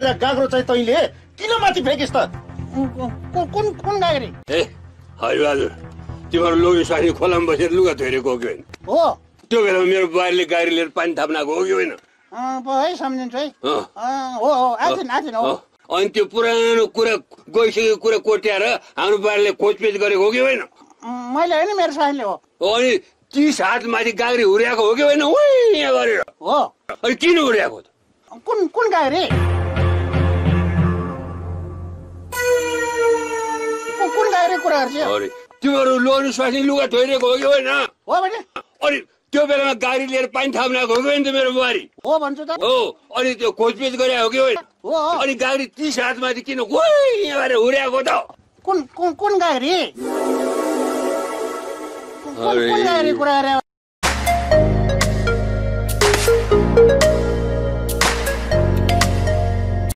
गाग्रो चाहिँ तैँले किन माथि फेकिस् त? कुन गाग्री? ए हजुर तिम्रो लोगी स्वास्नी खोलामा बसेर लुगा धोइरहेको हो कि होइन? हो। त्यो बेलामा मेरो बुहारीले गाडी लिएर पानी थाप्न आएको हो कि होइन? है सम्झिन्छु है। हो आथिन हो। अनि त्यो पुरानो कुरा गइसकेको कुरा कोट्याएर हाम्रो बुहारीले खोजपेज गरेको हो कि होइन? मैले होइन, मेरो स्वास्नीले हो। अनि 30 हात माथि गाग्री हुर्याएको हो कि होइन? यहाँ गरेर हो। अनि किन हुर्याएको त? कुन गाग्री? कुन गाग्री कुरा गर्छ? अरे तिमीहरू लोनी स्वास्नी लुगा धोइरहेको हो कि होइन? हो भने अनि त्यो बेलामा गाडी लिएर पानी थाप्न आएको हो कि होइन त मेरो बुहारी? हो भन्छु त। हो। अनि त्यो खोजपेज गरे हो कि होइन? हो। अनि गाडी 30 हात माथि किन यहाँ गरेर हुर्याएको त? कुन गाग्री? कुन गाग्री कुरा गरे?